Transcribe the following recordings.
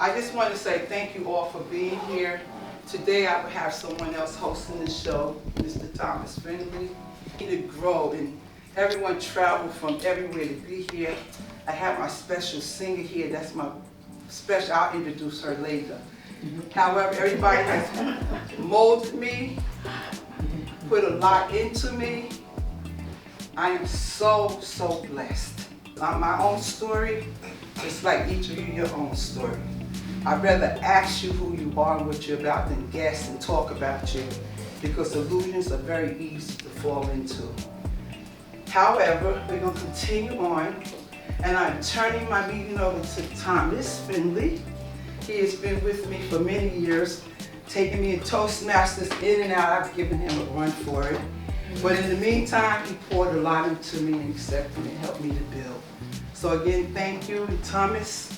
I just want to say thank you all for being here. Today I will have someone else hosting the show, Mr. Thomas Finley. To grow and everyone traveled from everywhere to be here. I have my special singer here. That's my special. I'll introduce her later. However, everybody has molded me, put a lot into me. I am so blessed. My own story, it's like each of you your own story. I'd rather ask you who you are and what you're about than guess and talk about you, because illusions are very easy to fall into. However, we're going to continue on, and I'm turning my meeting over to Thomas Finley. He has been with me for many years, taking me in Toastmasters in and out. I've given him a run for it. But in the meantime, he poured a lot into me and accepted me and helped me to build. So again, thank you. And Thomas,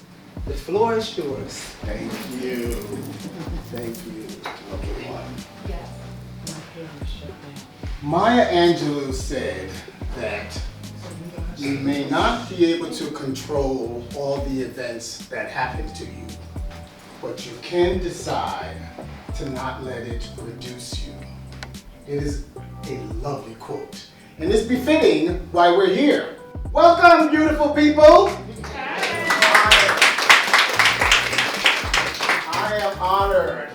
the floor is yours. Thank you. Thank you. Okay, one. Maya Angelou said that you may not be able to control all the events that happen to you, but you can decide to not let it reduce you. It is a lovely quote, and it's befitting why we're here. Welcome, beautiful people. I am honored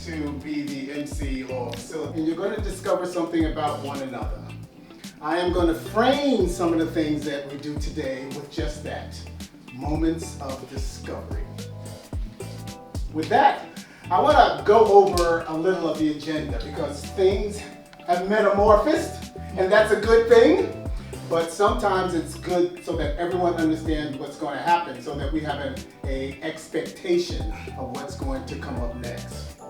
to be the MC or facilitator, and you're going to discover something about one another. I am going to frame some of the things that we do today with just that, moments of discovery. With that, I want to go over a little of the agenda because things have metamorphosed, and that's a good thing, but sometimes it's good so that everyone understands what's going to happen so that we have an expectation of what's going to come up next.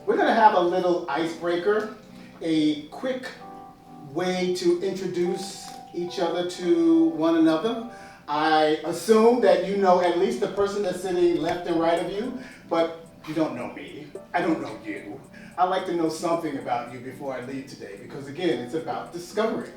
We're going to have a little icebreaker, a quick way to introduce each other to one another. I assume that you know at least the person that's sitting left and right of you, but you don't know me. I don't know you. I like to know something about you before I leave today because again, it's about discovery.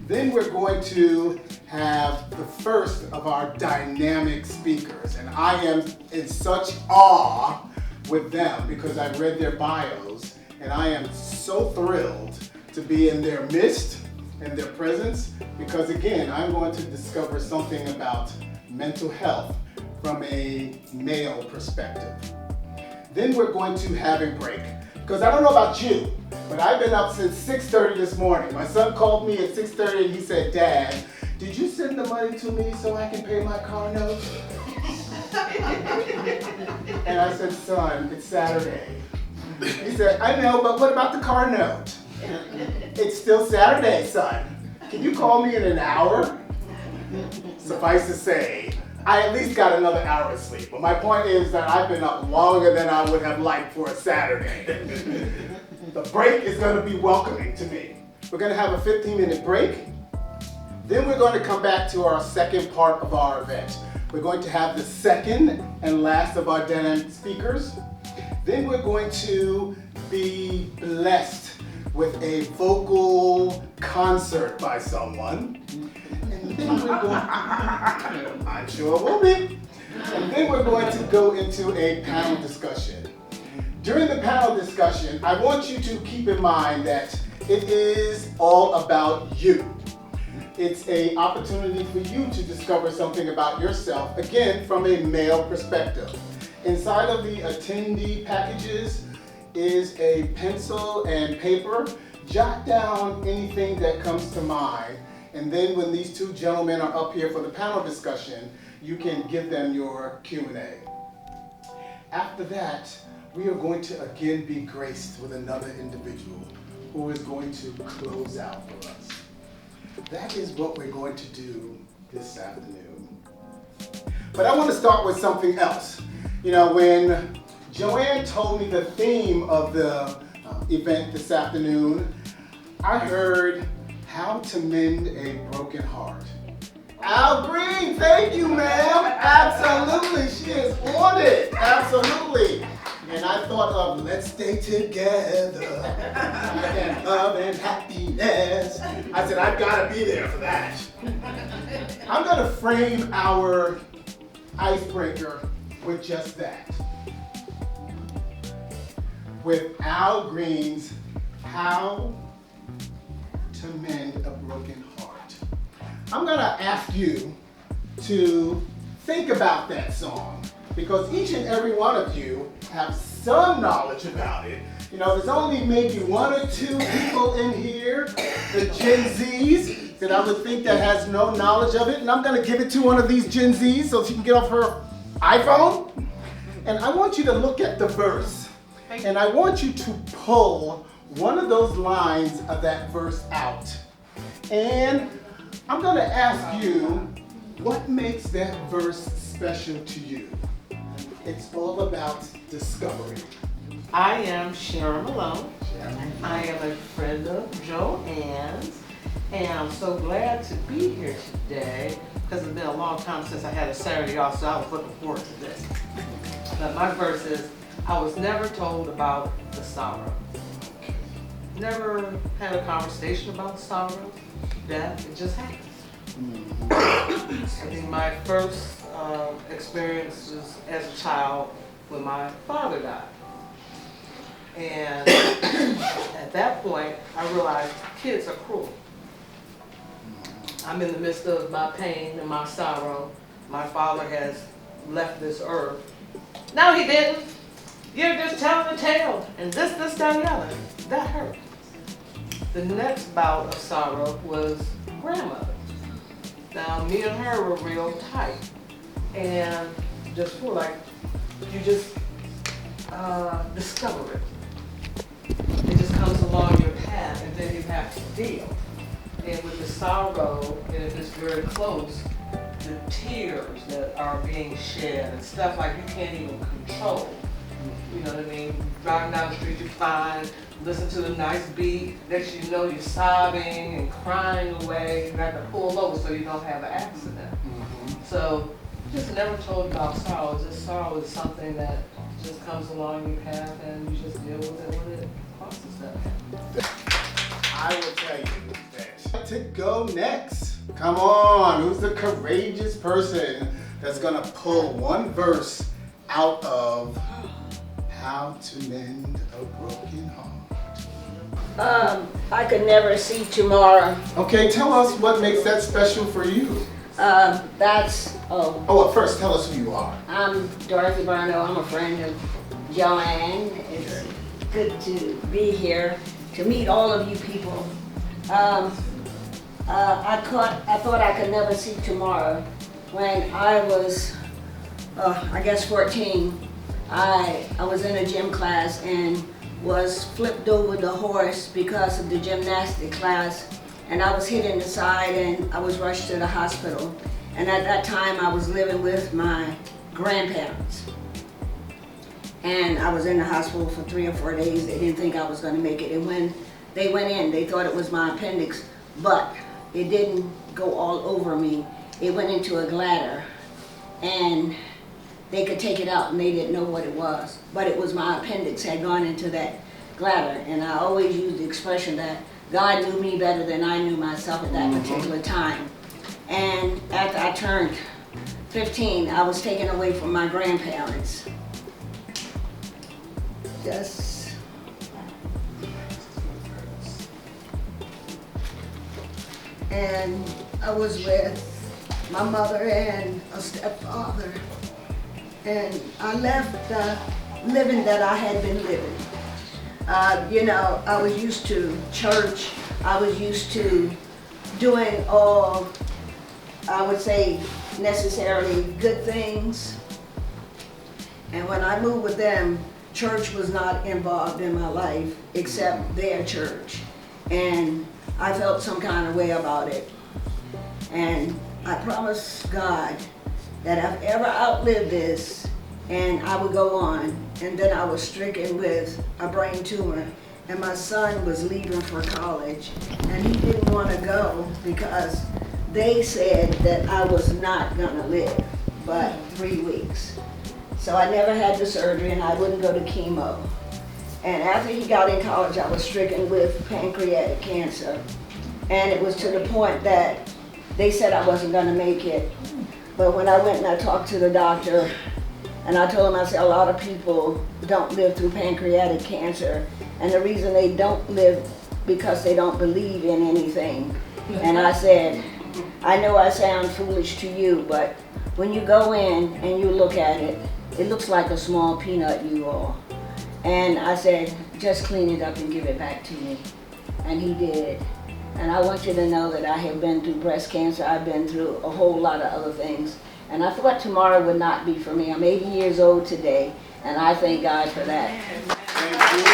Then we're going to have the first of our dynamic speakers, and I am in such awe with them because I've read their bios, and I am so thrilled to be in their midst and their presence because again, I'm going to discover something about mental health from a male perspective. Then we're going to have a break because I don't know about you, but I've been up since 6:30 this morning. My son called me at 6:30 and he said, "Dad, did you send the money to me so I can pay my car note?" And I said, "Son, it's Saturday." He said, "I know, but what about the car note?" "It's still Saturday, son. Can you call me in an hour?" Suffice to say, I at least got another hour of sleep. But my point is that I've been up longer than I would have liked for a Saturday. The break is going to be welcoming to me. We're going to have a 15-minute break. Then we're going to come back to our second part of our event. We're going to have the second and last of our dynamic speakers. Then we're going to be blessed with a vocal concert by someone. And then we're going, I'm sure it will be. And then we're going to go into a panel discussion. During the panel discussion, I want you to keep in mind that it is all about you. It's an opportunity for you to discover something about yourself, again, from a male perspective. Inside of the attendee packages is a pencil and paper. Jot down anything that comes to mind, and then when these two gentlemen are up here for the panel discussion, you can give them your Q&A. After that, we are going to again be graced with another individual who is going to close out for us. That is what we're going to do this afternoon. But I want to start with something else. You know, when JoAnn told me the theme of the event this afternoon, I heard how to mend a broken heart. Al Green, thank you, ma'am. Absolutely, she is on it. Absolutely. And I thought of let's stay together and love and happiness. I said, I've got to be there for that. I'm going to frame our icebreaker with just that. With Al Green's How to Mend a Broken Heart. I'm gonna ask you to think about that song because each and every one of you have some knowledge about it. You know, there's only maybe one or two people in here, the Gen Zs, that I would think that has no knowledge of it, and I'm gonna give it to one of these Gen Zs so she can get off her iPhone. And I want you to look at the verse, and I want you to pull one of those lines of that verse out. And I'm gonna ask you, what makes that verse special to you? It's all about discovery. I am Sharon Malone. I am a friend of JoAnn's, and I'm so glad to be here today because it's been a long time since I had a Saturday off, so I was looking forward to this. But my verse is, I was never told about the sorrow. Never had a conversation about sorrow, death, it just happens. I think my first experience was as a child when my father died. And at that point, I realized kids are cruel. I'm in the midst of my pain and my sorrow. My father has left this earth. No, he didn't. You're just telling a tale. And this, that, and the other. That hurt. The next bout of sorrow was grandmother. Now, me and her were real tight. And just feel like you just discover it. It just comes along your path, and then you have to deal. And with the sorrow, and if it's very close, the tears that are being shed and stuff like you can't even control. You know what I mean? Driving down the street, you're fine, listen to the nice beat, next you know you're sobbing and crying away. You have to pull over so you don't have an accident. So, just never told about sorrow. Just sorrow is something that just comes along your path and you just deal with it when it crosses that. I will tell you that. To go next. Come on, who's the courageous person that's gonna pull one verse out of How to Mend a Broken Heart? I could never see tomorrow. Okay, tell us what makes that special for you. Oh, well, first tell us who you are. I'm Dorothy Barno. I'm a friend of JoAnn. It's good to be here, to meet all of you people. I thought I could never see tomorrow. When I was, I guess 14, I was in a gym class and was flipped over the horse because of the gymnastic class, and I was hit in the side and I was rushed to the hospital. And at that time I was living with my grandparents. And I was in the hospital for 3 or 4 days. They didn't think I was going to make it. And when they went in, they thought it was my appendix, but it didn't go all over me. It went into a bladder, and they could take it out and they didn't know what it was. But it was my appendix had gone into that bladder. And I always use the expression that God knew me better than I knew myself at that particular time. And after I turned 15, I was taken away from my grandparents. And I was with my mother and a stepfather. And I left the living that I had been living. I was used to church. I was used to doing all, I would say, necessarily good things. And when I moved with them, church was not involved in my life except their church. And I felt some kind of way about it. And I promised God that if I ever outlived this, and I would go on. And then I was stricken with a brain tumor, and my son was leaving for college, and he didn't want to go because they said that I was not gonna live but 3 weeks. So I never had the surgery, and I wouldn't go to chemo. And after he got in college, I was stricken with pancreatic cancer. And it was to the point that they said I wasn't gonna make it. But when I went and I talked to the doctor, And I told him, I said, a lot of people don't live through pancreatic cancer, and the reason they don't live because they don't believe in anything. And I said, I know I sound foolish to you, but when you go in and you look at it, it looks like a small peanut, you all. And I said, just clean it up and give it back to me. And he did. And I want you to know that I have been through breast cancer. I've been through a whole lot of other things. And I thought tomorrow would not be for me. I'm 80 years old today, and I thank God for that. Thank you.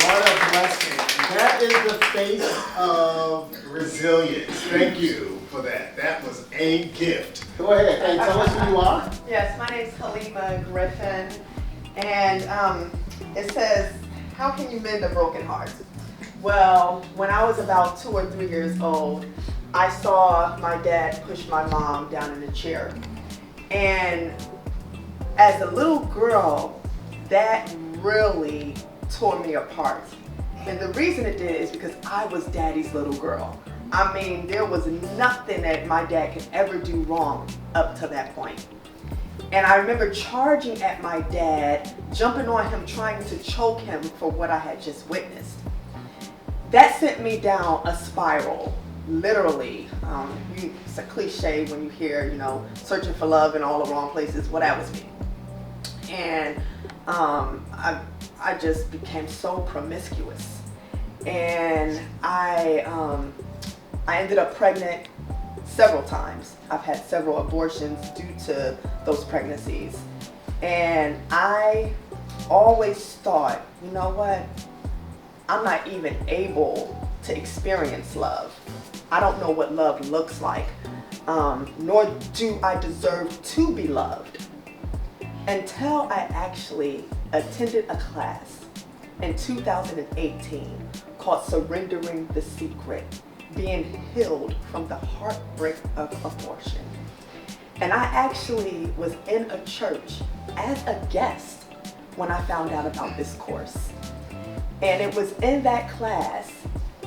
What a blessing. That is the face of resilience. Thank you for that. That was a gift. Go ahead and tell us who you are. Yes, my name is Halima Griffin, and it says, how can you mend a broken heart? Well, when I was about 2 or 3 years old, I saw my dad push my mom down in a chair. And as a little girl, that really tore me apart. And the reason it did is because I was daddy's little girl. I mean, there was nothing that my dad could ever do wrong up to that point. And I remember charging at my dad, jumping on him, trying to choke him for what I had just witnessed. That sent me down a spiral. Literally, it's a cliche when you hear, searching for love in all the wrong places. Well, that was me. And I just became so promiscuous. And I ended up pregnant several times. I've had several abortions due to those pregnancies. And I always thought, you know what? I'm not even able to experience love. I don't know what love looks like, nor do I deserve to be loved. Until I actually attended a class in 2018 called Surrendering the Secret, being healed from the heartbreak of abortion. And I actually was in a church as a guest when I found out about this course. And it was in that class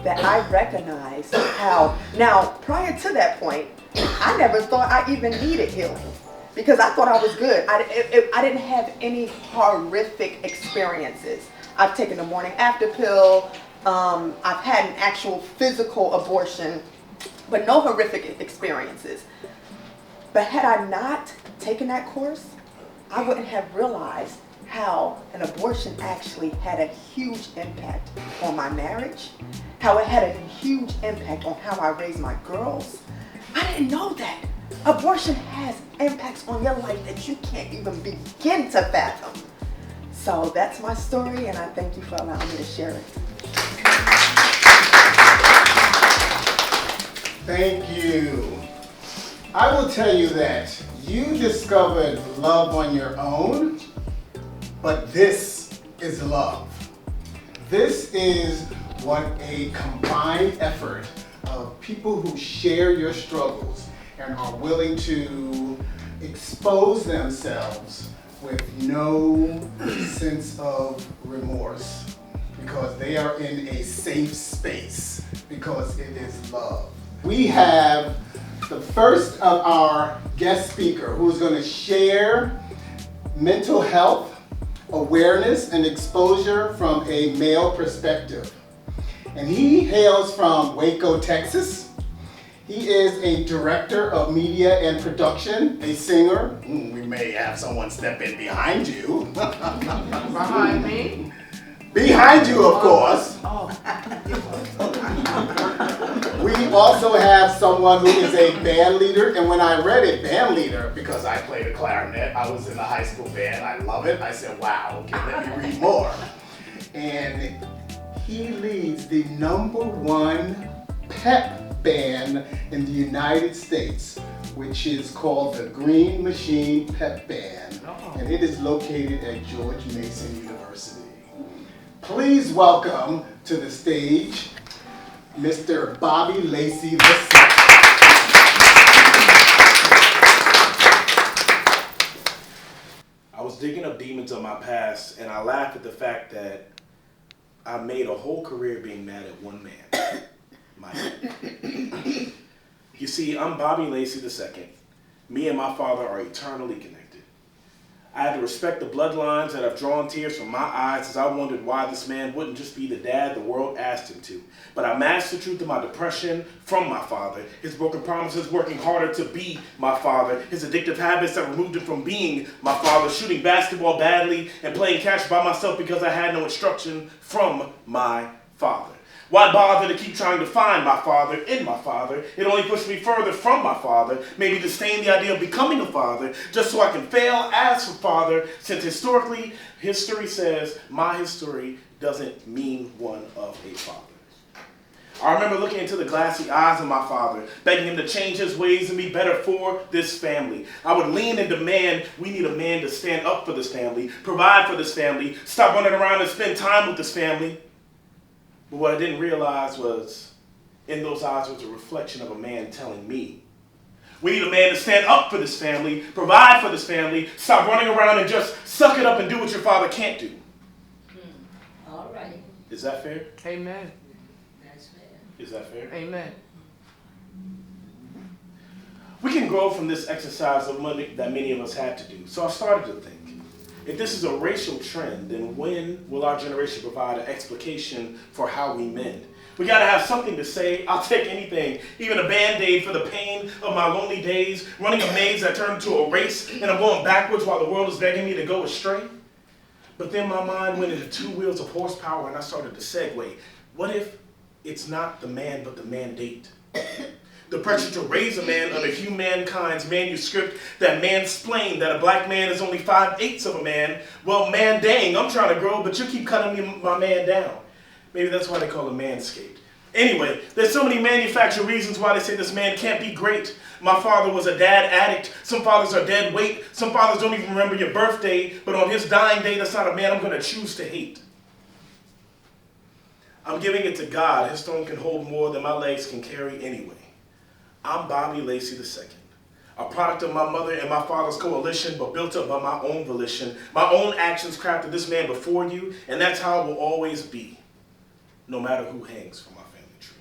that I recognized how, now prior to that point, I never thought I even needed healing because I thought I was good. I didn't have any horrific experiences. I've taken the morning after pill, I've had an actual physical abortion, but no horrific experiences. But had I not taken that course, I wouldn't have realized how an abortion actually had a huge impact on my marriage, how it had a huge impact on how I raised my girls. I didn't know that. Abortion has impacts on your life that you can't even begin to fathom. So that's my story, and I thank you for allowing me to share it. Thank you. I will tell you that you discovered love on your own, but this is love. This is what a combined effort of people who share your struggles and are willing to expose themselves with no sense of remorse because they are in a safe space because it is love. We have the first of our guest speaker who is going to share mental health awareness and exposure from a male perspective. And he hails from Waco, Texas. He is a director of media and production, a singer. We may have someone step in behind you. Behind me? Behind you, of course. We also have someone who is a band leader, and when I read it, band leader, because I played a clarinet, I was in a high school band, I love it. I said, wow, okay, let me read more. And he leads the #1 pep band in the United States, which is called the Green Machine Pep Band, and it is located at George Mason University. Please welcome to the stage, Mr. Bobby Lacey II. I was digging up demons of my past, and I laughed at the fact that I made a whole career being mad at one man. My dad. You see, I'm Bobby Lacey II, Me and my father are eternally connected. I had to respect the bloodlines that have drawn tears from my eyes as I wondered why this man wouldn't just be the dad the world asked him to. But I masked the truth of my depression from my father, his broken promises working harder to be my father, his addictive habits that removed him from being my father, shooting basketball badly and playing catch by myself because I had no instruction from my father. Why bother to keep trying to find my father in my father? It only pushed me further from my father, maybe disdain the idea of becoming a father, just so I can fail as a father, since historically, history says my history doesn't mean one of a father. I remember looking into the glassy eyes of my father, begging him to change his ways and be better for this family. I would lean and demand, we need a man to stand up for this family, provide for this family, stop running around and spend time with this family. But what I didn't realize was, in those eyes was a reflection of a man telling me, we need a man to stand up for this family, provide for this family, stop running around and just suck it up and do what your father can't do. All right. Is that fair? Amen. That's fair. Is that fair? Amen. We can grow from this exercise of money that many of us had to do. So I started to think, if this is a racial trend, then when will our generation provide an explication for how we mend? We gotta have something to say. I'll take anything, even a Band-Aid for the pain of my lonely days, running a maze that turned into a race, and I'm going backwards while the world is begging me to go astray. But then my mind went into 2 wheels of horsepower and I started to segue. What if it's not the man, but the mandate? The pressure to raise a man under humankind's manuscript that mansplained that a black man is only 5/8 of a man. Well, man, dang, I'm trying to grow, but you keep cutting my man down. Maybe that's why they call him manscaped. Anyway, there's so many manufactured reasons why they say this man can't be great. My father was a dad addict. Some fathers are dead weight. Some fathers don't even remember your birthday, but on his dying day, that's not a man I'm going to choose to hate. I'm giving it to God. His throne can hold more than my legs can carry anyway. I'm Bobby Lacey II, a product of my mother and my father's coalition, but built up by my own volition. My own actions crafted this man before you, and that's how it will always be, no matter who hangs from my family tree.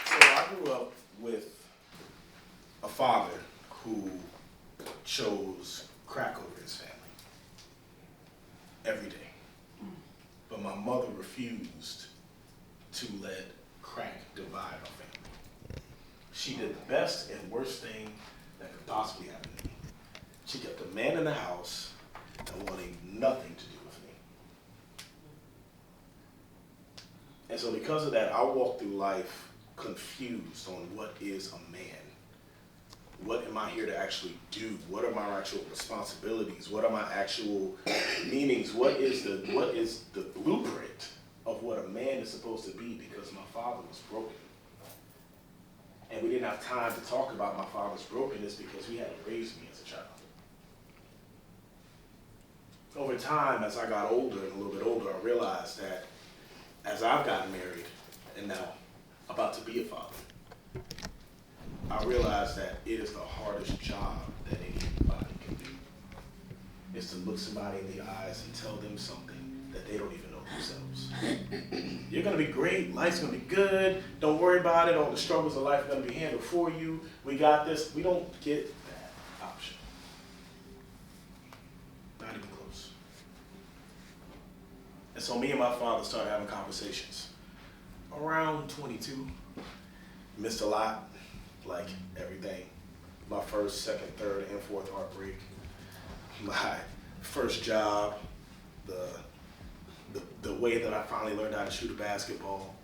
So I grew up with a father who chose crack over his family every day. But my mother refused to let crack divide our family. She did the best and worst thing that could possibly happen to me. She kept a man in the house and wanting nothing to do with me. And so because of that, I walked through life confused on what is a man. What am I here to actually do? What are my actual responsibilities? What are my actual meanings? What is the blueprint of what a man is supposed to be? Because my father was broken. And we didn't have time to talk about my father's brokenness because he had to raise me as a child. Over time, as I got older and a little bit older, I realized that as I've gotten married and now about to be a father, I realized that it is the hardest job that anybody can do. It's to look somebody in the eyes and tell them something that they don't even know themselves. You're gonna be great, life's gonna be good, don't worry about it, all the struggles of life are gonna be handled for you, we got this. We don't get that option. Not even close. And so me and my father started having conversations. Around 22, missed a lot. Like everything. My first, second, third, and fourth heartbreak. My first job. The way that I finally learned how to shoot a basketball.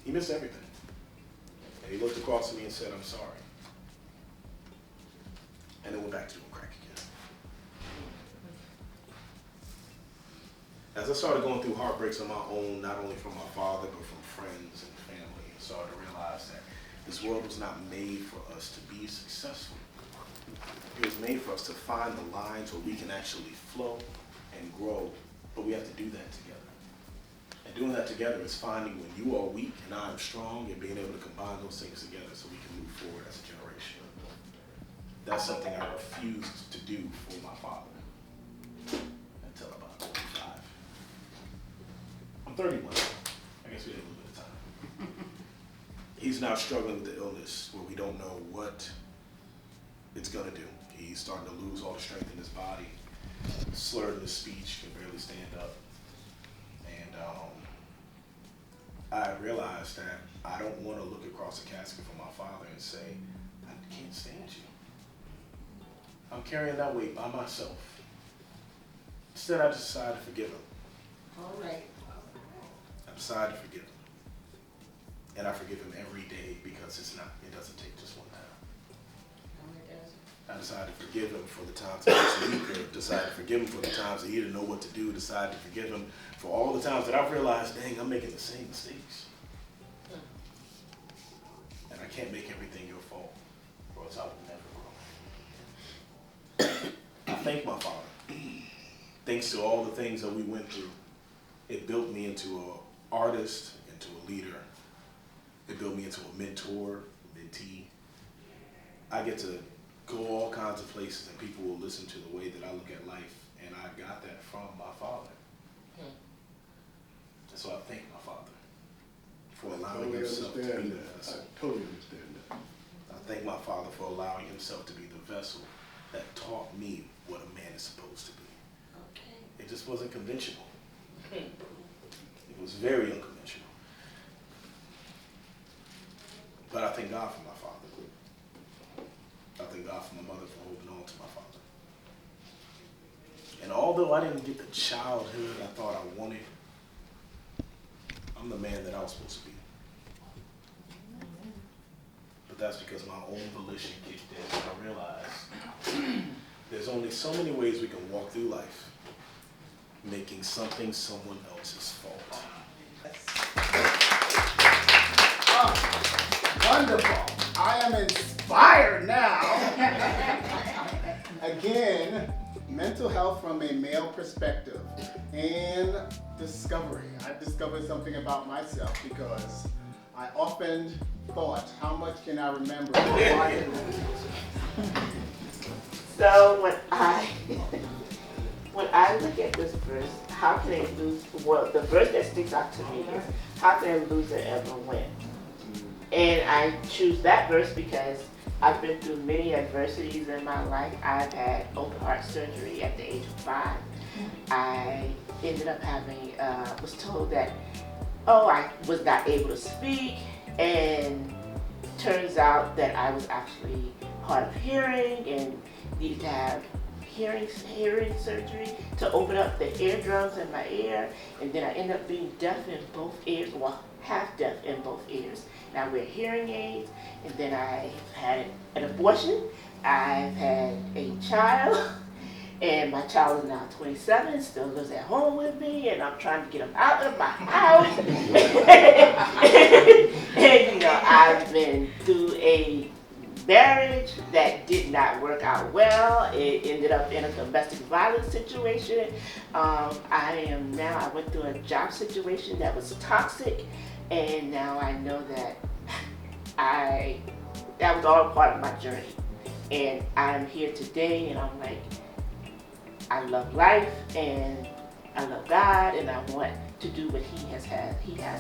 He missed everything. And he looked across at me and said, I'm sorry. And then went back to doing crack again. As I started going through heartbreaks on my own, not only from my father, but from friends and family, I started to realize that this world was not made for us to be successful. It was made for us to find the lines where we can actually flow and grow, but we have to do that together. And doing that together is finding when you are weak and I am strong and being able to combine those things together so we can move forward as a generation. That's something I refused to do for my father until about 35. I'm 31. I guess we had a little bit of he's now struggling with the illness where we don't know what it's gonna do. He's starting to lose all the strength in his body, slurred in his speech, can barely stand up. And I realized that I don't want to look across the casket for my father and say, I can't stand you. I'm carrying that weight by myself. Instead, I just decided to forgive him. All right. I decided to forgive him. And I forgive him every day because it doesn't take just one time. No, it doesn't. I decided to forgive him for the times that he was weaker, decided to forgive him for the times that he didn't know what to do, decided to forgive him for all the times that I've realized, dang, I'm making the same mistakes. And I can't make everything your fault, or else I would never grow. I thank my father. Thanks to all the things that we went through, it built me into an artist, into a leader. It built me into a mentor, mentee. I get to go all kinds of places and people will listen to the way that I look at life, and I got that from my father. And so I thank my father for allowing himself to be the vessel. I totally understand that. I thank my father for allowing himself to be the vessel that taught me what a man is supposed to be. Okay. It just wasn't conventional. It was very unconventional. But I thank God for my father. I thank God for my mother for holding on to my father. And although I didn't get the childhood I thought I wanted, I'm the man that I was supposed to be. But that's because my own volition kicked in, and I realized there's only so many ways we can walk through life, making something someone else's fault. Oh, wonderful. I am inspired now. Again, mental health from a male perspective and discovery. I've discovered something about myself because I often thought, how much can I remember? So when I look at this verse, how can I lose? Well, the verse that sticks out to me is, how can a loser ever win? And I choose that verse because I've been through many adversities in my life. I've had open heart surgery at the age of 5. I ended up was told that, I was not able to speak, and turns out that I was actually hard of hearing and needed to have hearing surgery to open up the eardrums in my ear, and then I ended up being deaf in both ears, well, half deaf in both ears. Now I wear hearing aids, and then I had an abortion. I've had a child, and my child is now 27, still lives at home with me, and I'm trying to get him out of my house. And I've been through a marriage that did not work out well. It ended up in a domestic violence situation. I went through a job situation that was toxic, and now I know that that was all part of my journey. And I'm here today, and I'm like, I love life, and I love God, and I want to do what He has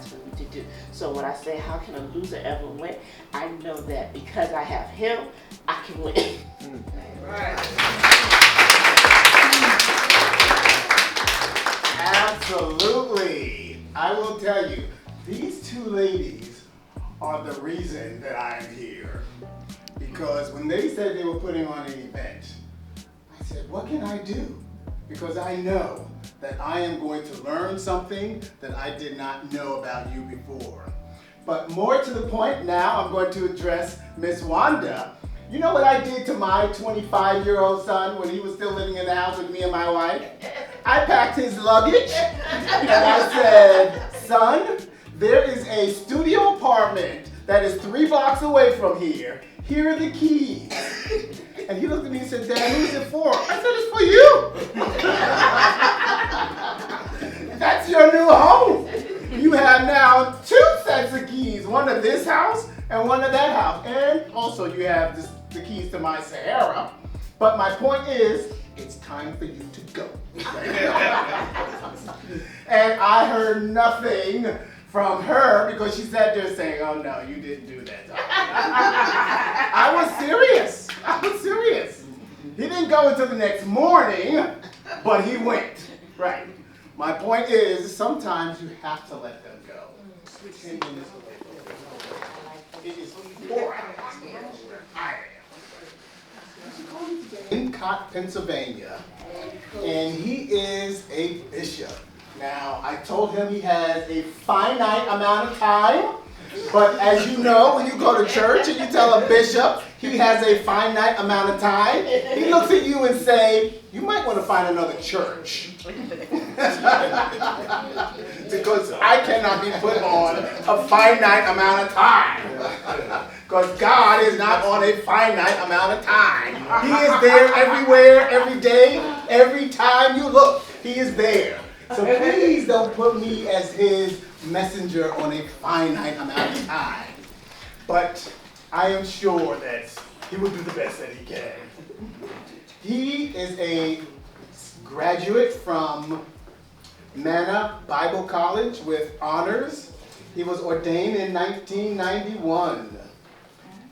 for me to do. So when I say, how can a loser ever win? I know that because I have Him, I can win. Right. Absolutely. I will tell you, these two ladies are the reason that I am here. Because when they said they were putting on an event, I said, what can I do? Because I know that I am going to learn something that I did not know about you before. But more to the point now, I'm going to address Miss Wanda. You know what I did to my 25-year-old son when he was still living in the house with me and my wife? I packed his luggage and I said, son, there is a studio apartment that is 3 blocks away from here. Here are the keys. And he looked at me and said, Dad, who's it for? I said, it's for you. That's your new home. You have now 2 sets of keys, one of this house and one of that house. And also you have the keys to my Sahara. But my point is, it's time for you to go. And I heard nothing from her because she sat there saying, oh no, you didn't do that. I was serious. I was serious. He didn't go until the next morning, but he went. Right. My point is, sometimes you have to let them go. It is 4 hours. In Cott, Pennsylvania, and he is a bishop. Now, I told him he has a finite amount of time, but as you know, when you go to church and you tell a bishop he has a finite amount of time, he looks at you and say, you might want to find another church. Because I cannot be put on a finite amount of time. Because God is not on a finite amount of time. He is there everywhere, every day, every time you look. He is there. So please don't put me as his messenger on a finite amount of time. But I am sure that he will do the best that he can. He is a graduate from Manna Bible College with honors. He was ordained in 1991.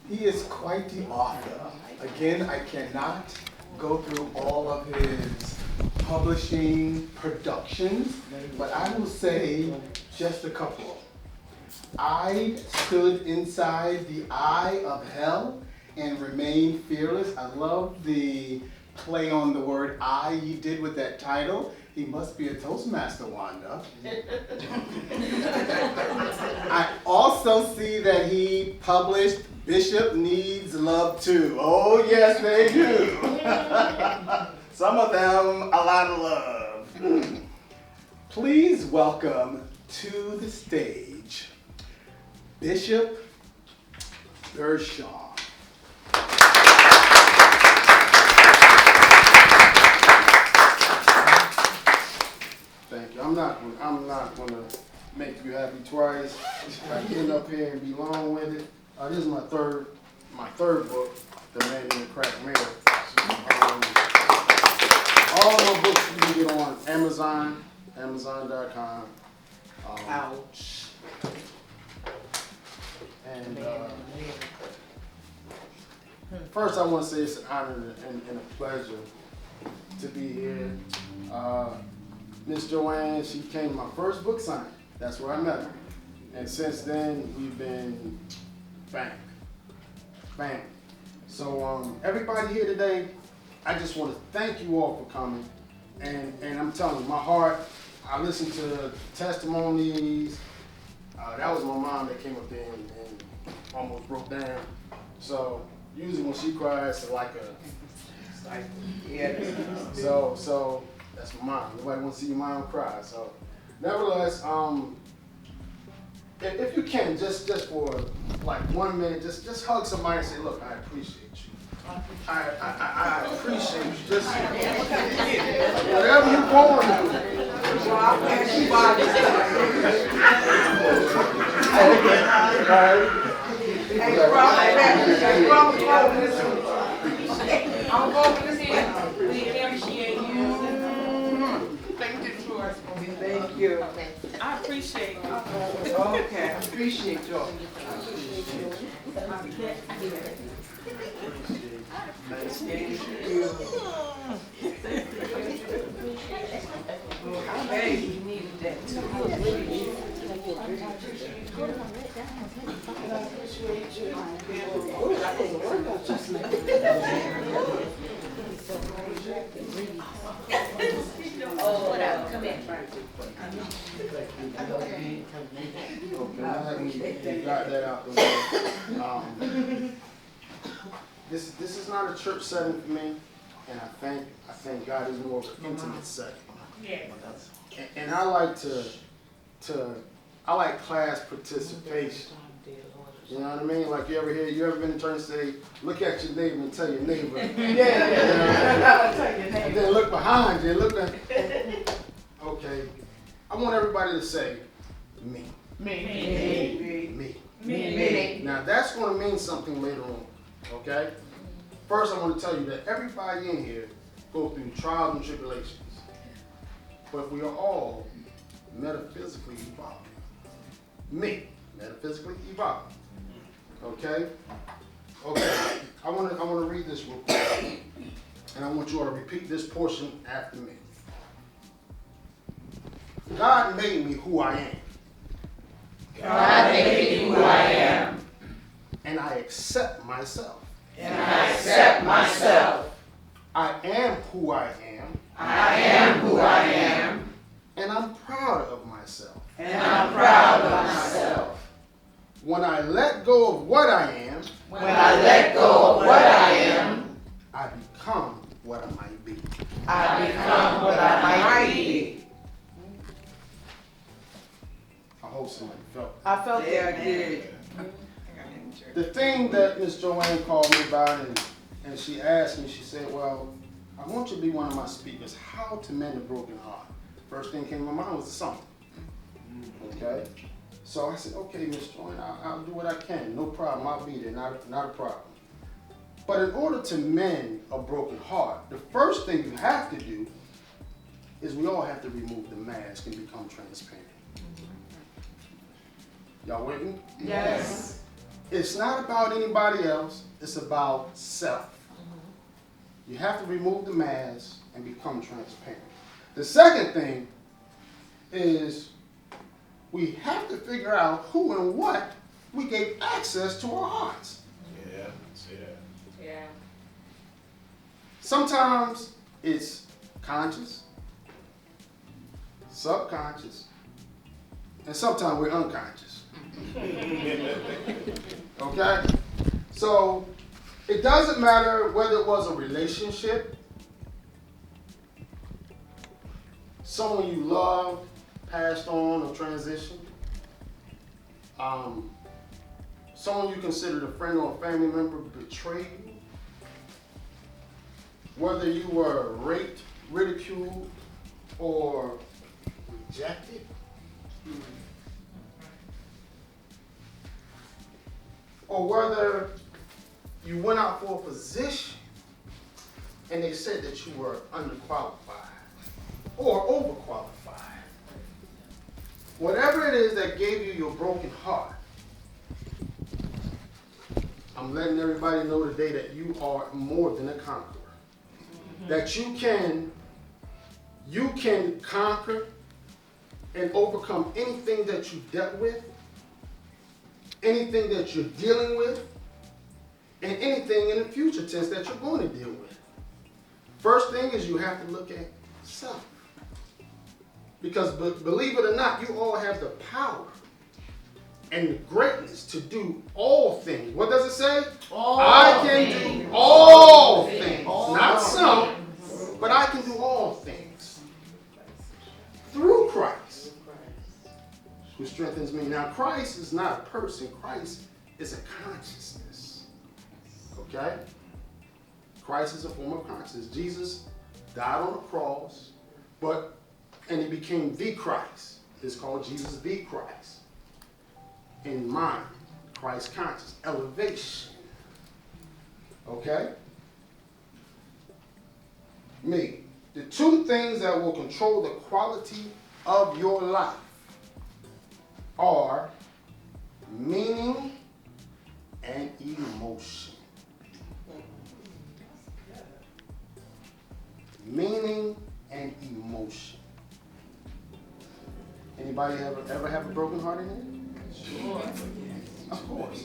He is quite the author. Again, I cannot go through all of his publishing productions, but I will say just a couple. I stood inside the eye of hell and remained fearless. I love the play on the word I you did with that title. He must be a Toastmaster, Wanda. I also see that he published Bishop Needs Love Too. Oh yes, they do. Some of them, a lot of love. Please welcome to the stage, Bishop Gershon. Thank you. I'm not gonna make you happy twice. I get up here and be long-winded. This is my third book, The Man in the Crack Mirror. All my books you can get on Amazon, Amazon.com. Ouch. And first, I want to say it's an honor and a pleasure to be here. Miss JoAnn, she came to my first book signing. That's where I met her. And since then, we've been family. So everybody here today, I just want to thank you all for coming. And I'm telling you, my heart, I listened to testimonies. That was my mom that came up there and almost broke down. So usually when she cries, it's like a, so that's my mom. Nobody wants to see your mom cry. So nevertheless, if you can, just for like 1 minute, just hug somebody and say, look, I appreciate you. I appreciate you. Just whatever you're going through. I'm going to see it. We appreciate you. Thank you, George. Thank you. I appreciate you. Okay, I appreciate y'all. Thank you. Hey, you needed that too. Come in. Okay, now that we got that out the way. This is not a church setting for me, and I think God is more of an intimate setting. And I like I like class participation. You know what I mean? Like you ever been in church and say, look at your neighbor and tell your neighbor. And then look behind you and look at, okay. I want everybody to say, me. Me. Now that's going to mean something later on, okay? First I want to tell you that everybody in here go through trials and tribulations, but we are all metaphysically evolving. me, metaphysically evolve. Okay? Okay. I want to read this real quick. And I want you all to repeat this portion after me. God made me who I am. God made me who I am. And I accept myself. And I accept myself. I am who I am. I am who I am. And I'm proud of myself. And I'm proud of myself. When I let go of what I am, When I let go of what I am, I become what I might be. I become what I might be. I hope somebody felt I felt Yeah, I it. did. the thing that Miss JoAnn called me about, and she asked me, she said, well, I want you to be one of my speakers, how to mend a broken heart. First thing came to my mind was the song. Okay? So I said, okay, Miss JoAnn, I'll do what I can. No problem, I'll be there, not a problem. But in order to mend a broken heart, the first thing you have to do is we all have to remove the mask and become transparent. Y'all with me? Yes. It's not about anybody else, it's about self. You have to remove the mask and become transparent. The second thing is we have to figure out who and what we gave access to our hearts. Yeah, say that. Yeah. Sometimes it's conscious, subconscious, and sometimes we're unconscious. Okay? So it doesn't matter whether it was a relationship, someone you loved, passed on or transitioned, someone you considered a friend or a family member betrayed you, whether you were raped, ridiculed, or rejected. Or whether you went out for a position and they said that you were underqualified or overqualified. Whatever it is that gave you your broken heart, I'm letting everybody know today that you are more than a conqueror. That you can conquer and overcome anything that you dealt with, anything that you're dealing with, and anything in the future tense that you're going to deal with. First thing is you have to look at self. Because believe it or not, you all have the power and the greatness to do all things. What does it say? I can do all things. Not some, but I can do all things. Through Christ, who strengthens me. Now, Christ is not a person. Christ is a consciousness. Okay? Christ is a form of consciousness. Jesus died on the cross, and he became the Christ. It's called Jesus the Christ. In mind, Christ conscious, elevation. Okay? Me. The two things that will control the quality of your life are meaning and emotion. Meaning and emotion. Anybody ever have a broken heart in here? Sure. Of course.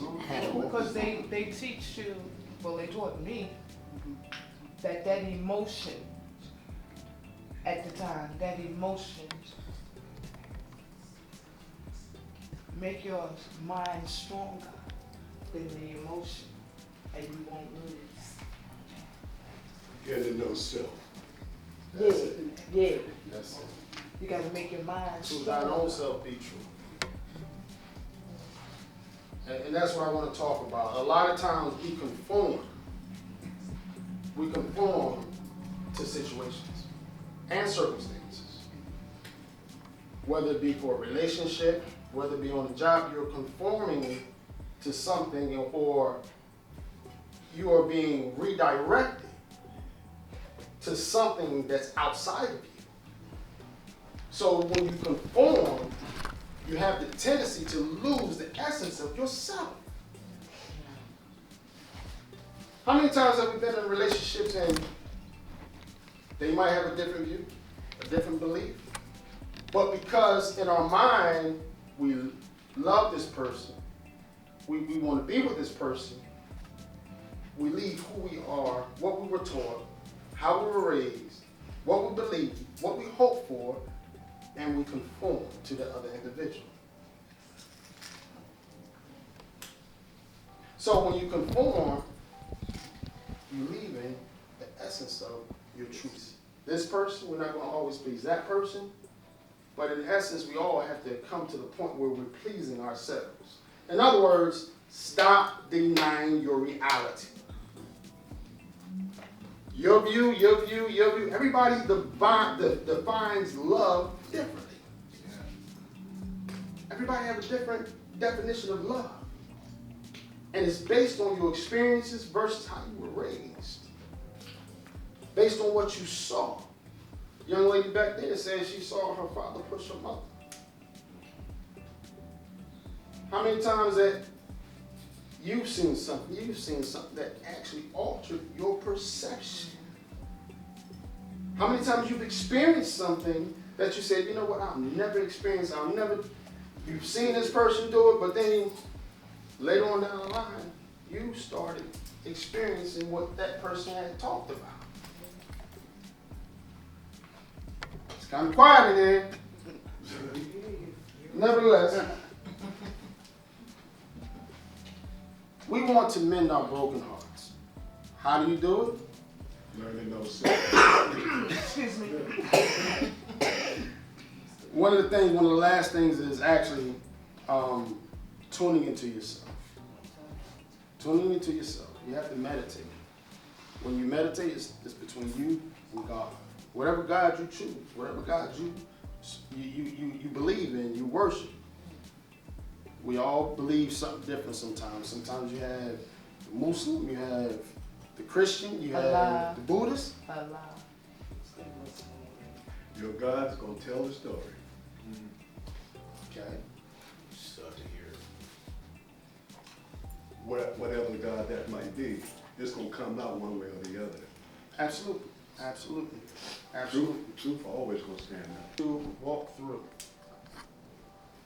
Because they teach you, well, they taught me that emotion at the time, that emotion make your mind stronger than the emotion, and you won't lose. Get to know self. Yeah, yeah. That's it. You gotta make your mind To thine own stronger. self be true. And that's what I want to talk about. A lot of times we conform. We conform to situations and circumstances. Whether it be for a relationship, whether it be on a job, you're conforming to something, or you are being redirected to something that's outside of you. So when you conform, you have the tendency to lose the essence of yourself. How many times have we been in relationships and they might have a different view, a different belief, but because in our mind we love this person, we want to be with this person, we leave who we are, what we were taught, how we were raised, what we believe, what we hope for, and we conform to the other individual. So when you conform, you're leaving the essence of your truth. This person, we're not going to always please that person, but in essence, we all have to come to the point where we're pleasing ourselves. In other words, stop denying your reality. Your view, your view, your view. Everybody defines love differently. Everybody has a different definition of love. And it's based on your experiences versus how you were raised. Based on what you saw. Young lady back there said she saw her father push her mother. How many times that you've seen something that actually altered your perception? How many times you've experienced something that you said, you know what, I'll never experience, you've seen this person do it, but then later on down the line, you started experiencing what that person had talked about. It's kind of quiet in there. Nevertheless, we want to mend our broken hearts. How do you do it? Learning those self. Excuse me. One of the last things is actually tuning into yourself. Tuning into yourself. You have to meditate. When you meditate, it's between you and God. Whatever God you choose, whatever God you believe in, you worship. We all believe something different sometimes. Sometimes you have the Muslim, you have the Christian, you have the Buddhist. Allah. Your God's going to tell the story. Okay. Suck to hear. Whatever God that might be, it's going to come out one way or the other. Absolutely. Absolutely. Absolutely. Truth always going to stand out. To walk through.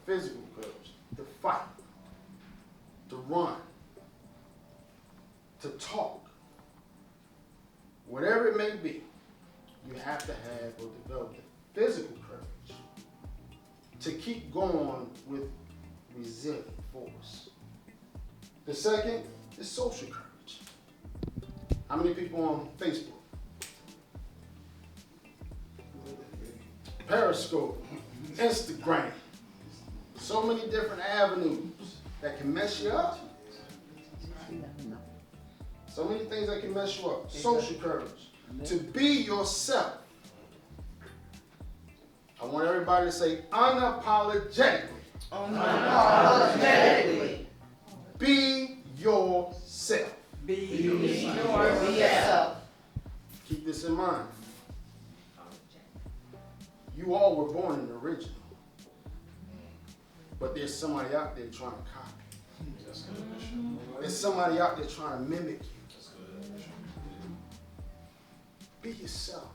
Physical courage. To fight. To run. To talk. Whatever it may be, you have to have or develop the physical courage to keep going with resilient force. The second is social courage. How many people on Facebook? Periscope, Instagram, so many different avenues that can mess you up. So many things that can mess you up. Social courage. To be yourself. I want everybody to say unapologetically. Unapologetically. Be yourself. Be yourself. Keep this in mind. You all were born an original. But there's somebody out there trying to copy. That's good. There's somebody out there trying to mimic you. That's good. Be yourself.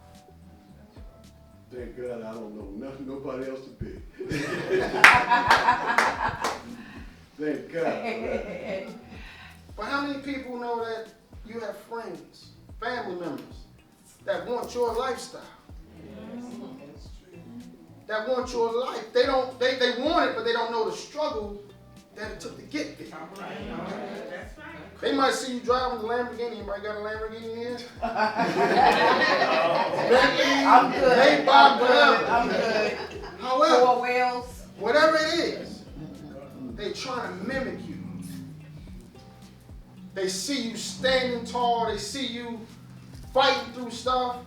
Thank God I don't know nobody else to be. Thank God. But how many people know that you have friends, family members that want your lifestyle? That want your life. They want it, but they don't know the struggle that it took to get there. That's right. They might see you driving the Lamborghini. Anybody got a Lamborghini here? I'm good. They buy whatever. I'm good. However, 4 wheels. whatever it is, they trying to mimic you. They see you standing tall. They see you fighting through stuff,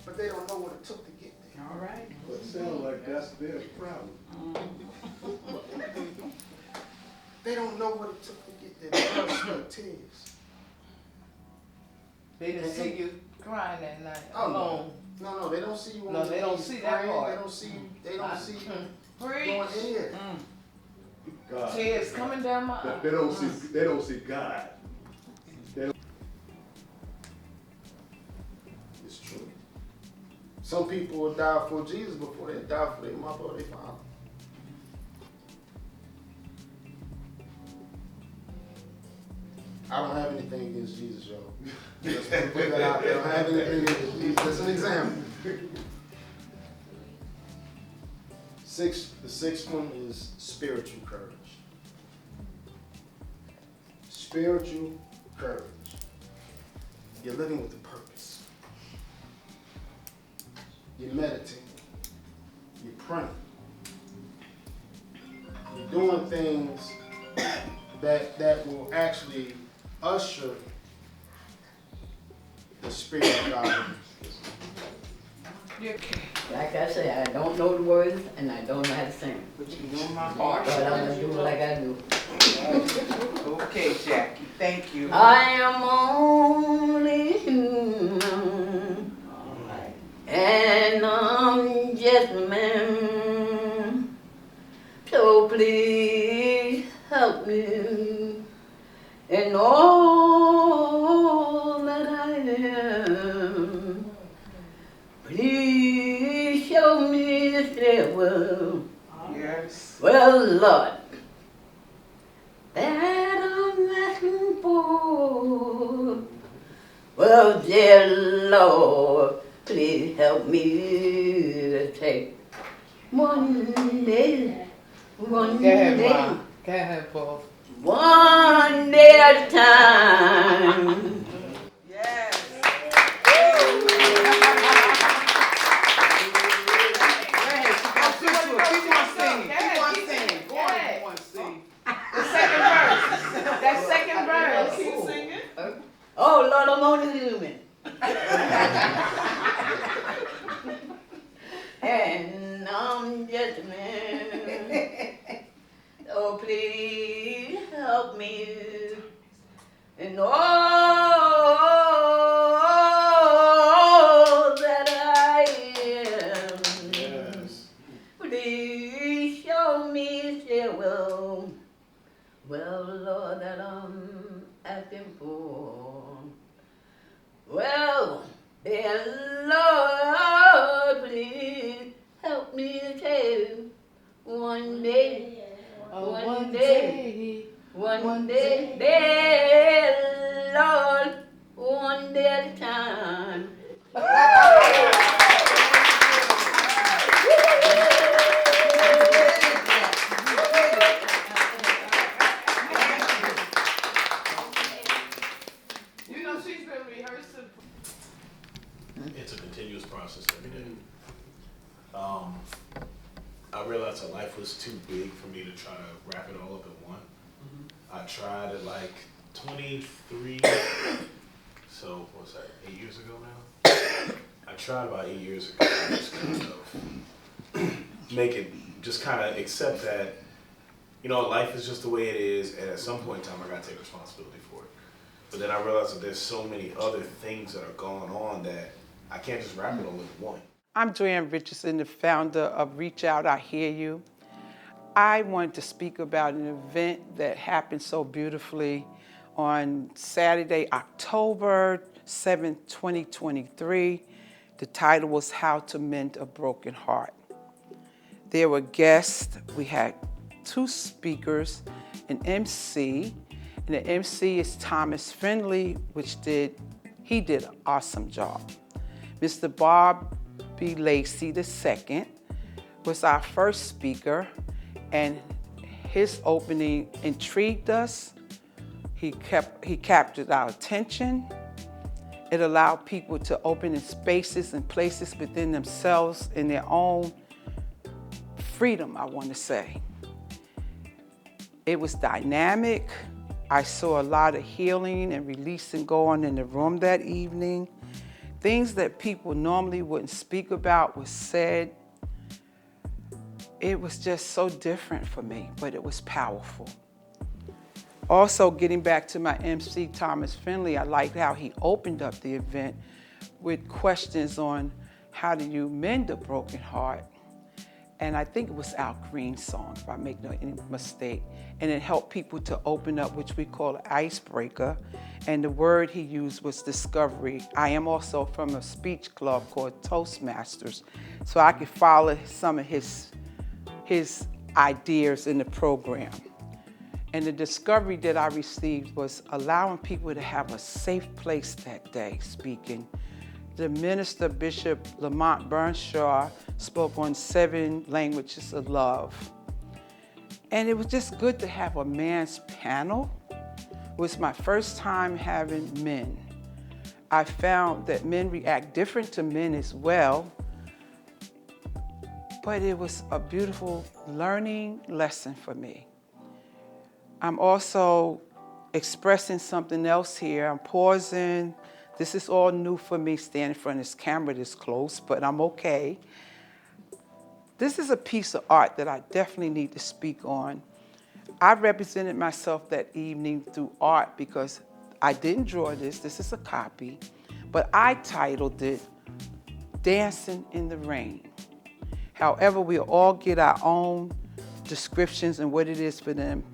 but they don't know what it took to get there. All right. But it sounds like that's their problem. They don't know what it took to get there. They don't sweat tears. They didn't see you crying that night Oh, alone. No, they don't see you on No, the they don't knees see that praying. part. They don't see you doing Preach. any of that. God. Tears coming down my They don't see. They don't see God. It's true. Some people will die for Jesus before they die for their mother or their father. I don't have anything against Jesus, y'all. Just put that out there. I don't have anything against Jesus. That's an example. The sixth one is spiritual courage. Spiritual courage. You're living with a purpose. You're meditating. You're praying. You're doing things that will actually usher the Spirit of God. Like I said, I don't know the words and I don't know how to sing. But you know my heart. But I'm gonna do it like I do. Okay, Jackie, thank you. I am only human, and I'm just a man. So please help me in all that I am. Please show me the way. Yes. Well, Lord, that I'm asking for. Well, dear Lord, please help me to take one day, one Go ahead, day, Ma. Go ahead, Paul. one day at a time. Yes. Keep on singing. Keep on singing. Go on, go on, sing. The second verse. That second verse. Keep singing. Oh, Lord, I'm only human. And I'm just a man. Oh, please help me in all that I am. Yes. Please show me the will. Well, Lord, that I'm asking for. Well, dear Lord, please help me to take one day. One day, dear Lord, one day at a time. You know, she's been rehearsing. It's a continuous process every day. I realized that life was too big for me to try to wrap it all up in one. I tried at like 23, so what's that, 8 years ago now? I tried about 8 years ago to just kind of accept that, you know, life is just the way it is, and at some point in time I gotta take responsibility for it. But then I realized that there's so many other things that are going on that I can't just wrap it all in one. I'm JoAnn Richardson, the founder of Reach Out, I Hear You. I wanted to speak about an event that happened so beautifully on Saturday, October 7th, 2023. The title was How to Mend a Broken Heart. There were guests. We had 2 speakers, an MC, and the MC is Thomas Finley, he did an awesome job. Mr. Bob B. Lacey II was our first speaker, and his opening intrigued us. He captured our attention. It allowed people to open in spaces and places within themselves in their own freedom, I want to say. It was dynamic. I saw a lot of healing and releasing go on in the room that evening. Things that people normally wouldn't speak about was said. It was just so different for me, but it was powerful. Also, getting back to my MC, Thomas Finley, I liked how he opened up the event with questions on how do you mend a broken heart. and I think it was Al Green's song, if I make no any mistake. And it helped people to open up, which we call an icebreaker. And the word he used was discovery. I am also from a speech club called Toastmasters, so I could follow some of his ideas in the program. And the discovery that I received was allowing people to have a safe place that day speaking. The minister, Bishop Lamont Burnshaw, spoke on 7 languages of love. And it was just good to have a man's panel. It was my first time having men. I found that men react different to men as well, but it was a beautiful learning lesson for me. I'm also expressing something else here. I'm pausing. This is all new for me, standing in front of this camera this close, but I'm okay. This is a piece of art that I definitely need to speak on. I represented myself that evening through art because I didn't draw this. This is a copy, but I titled it Dancing in the Rain. However, we all get our own descriptions and what it is for them.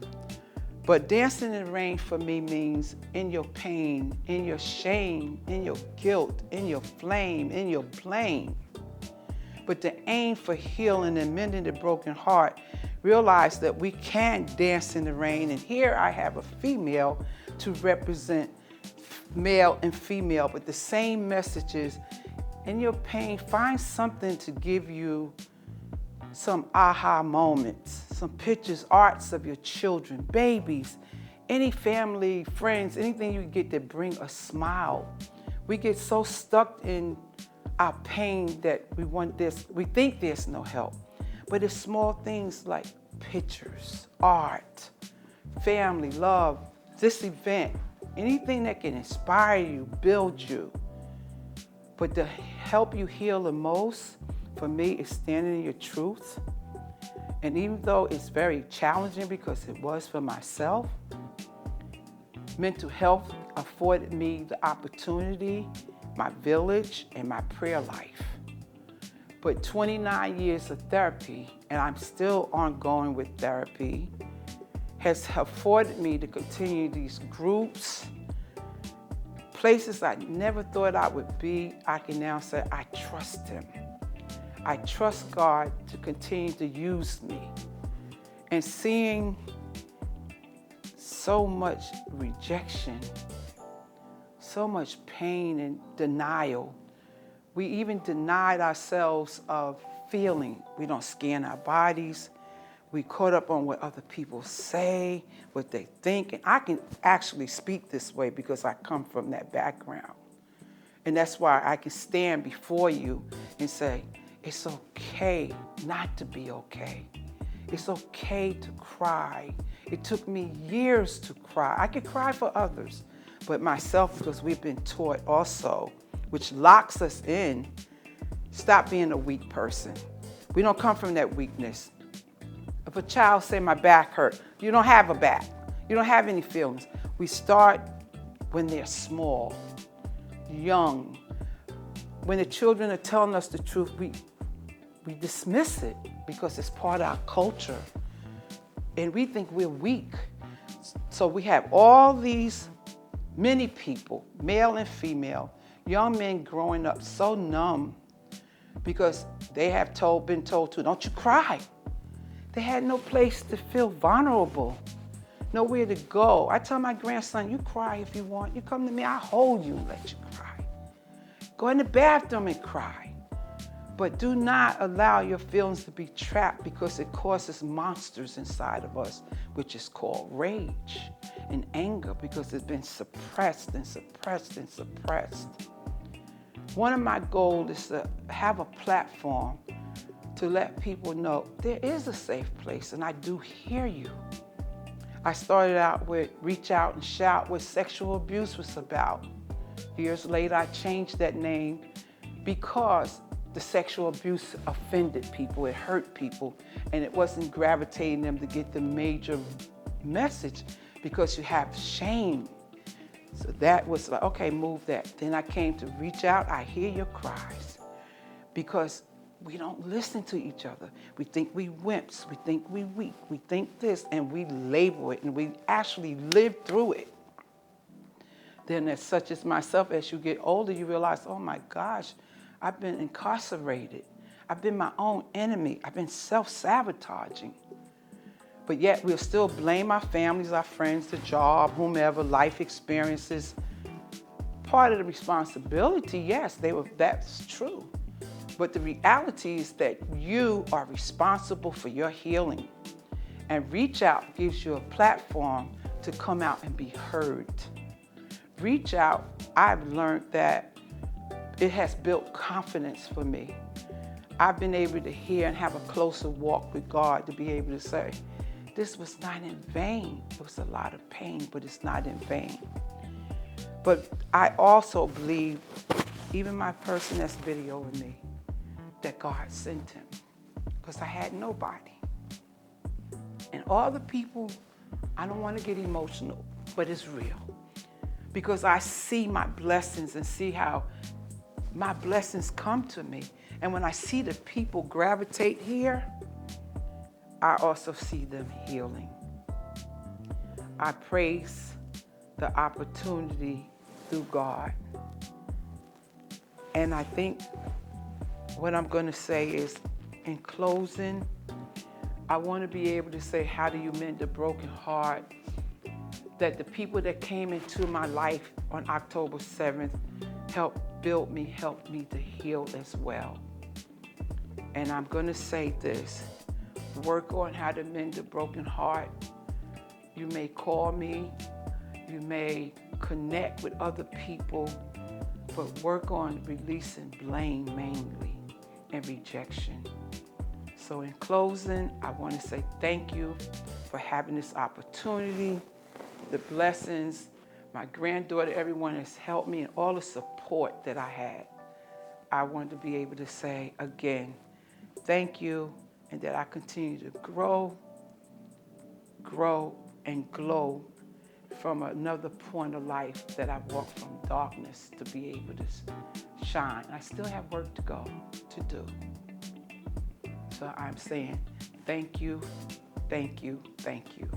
But dancing in the rain for me means in your pain, in your shame, in your guilt, in your flame, in your blame. But the aim for healing and mending the broken heart, realize that we can dance in the rain. And here I have a female to represent male and female, but the same messages. In your pain, find something to give you some aha moments, some pictures, arts of your children, babies, any family, friends, anything you get that bring a smile. We get so stuck in our pain that we think there's no help. But it's small things like pictures, art, family, love, this event, anything that can inspire you, build you. But to help you heal the most, for me, is standing in your truth. And even though it's very challenging because it was for myself, mental health afforded me the opportunity, my village, and my prayer life. But 29 years of therapy, and I'm still ongoing with therapy, has afforded me to continue these groups, places I never thought I would be. I can now say I trust Him. I trust God to continue to use me. And seeing so much rejection, so much pain and denial. We even denied ourselves of feeling. We don't scan our bodies. We caught up on what other people say, what they think. And I can actually speak this way because I come from that background. And that's why I can stand before you and say, it's okay not to be okay. It's okay to cry. It took me years to cry. I could cry for others, but myself, because we've been taught also, which locks us in, stop being a weak person. We don't come from that weakness. If a child say my back hurt, you don't have a back. You don't have any feelings. We start when they're small, young. When the children are telling us the truth, we dismiss it because it's part of our culture. And we think we're weak. So we have all these, many people, male and female, young men growing up so numb because they have been told to, don't you cry. They had no place to feel vulnerable, nowhere to go. I tell my grandson, you cry if you want. You come to me, I'll hold you and let you cry. Go in the bathroom and cry. But do not allow your feelings to be trapped because it causes monsters inside of us, which is called rage and anger because it's been suppressed and suppressed and suppressed. One of my goals is to have a platform to let people know there is a safe place and I do hear you. I started out with Reach Out and Shout, what sexual abuse was about. Years later, I changed that name because the sexual abuse offended people, it hurt people, and it wasn't gravitating them to get the major message because you have shame. So that was like, okay, move that. Then I came to Reach Out, I hear your cries. Because we don't listen to each other. We think we wimps, we think we weak, we think this, and we label it, and we actually live through it. Then as such as myself, as you get older, you realize, oh my gosh, I've been incarcerated. I've been my own enemy. I've been self-sabotaging. But yet we'll still blame our families, our friends, the job, whomever, life experiences. Part of the responsibility, yes, that's true. But the reality is that you are responsible for your healing. And Reach Out gives you a platform to come out and be heard. Reach Out, I've learned that it has built confidence for me. I've been able to hear and have a closer walk with God to be able to say, this was not in vain. It was a lot of pain, but it's not in vain. But I also believe, even my person that's videoing me, that God sent him, because I had nobody. And all the people, I don't want to get emotional, but it's real. Because I see my blessings and see how my blessings come to me. And when I see the people gravitate here, I also see them healing. I praise the opportunity through God. And I think what I'm going to say is, in closing, I want to be able to say, how do you mend a broken heart? That the people that came into my life on October 7th helped build me, helped me to heal as well. And I'm going to say this, work on how to mend a broken heart. You may call me, you may connect with other people, but work on releasing blame mainly and rejection. So in closing, I want to say thank you for having this opportunity, the blessings, my granddaughter, everyone has helped me, and all the support that I had. I want to be able to say again, thank you, and that I continue to grow, and glow from another point of life, that I walk from darkness to be able to shine. I still have work to go to do. So I'm saying thank you, thank you, thank you.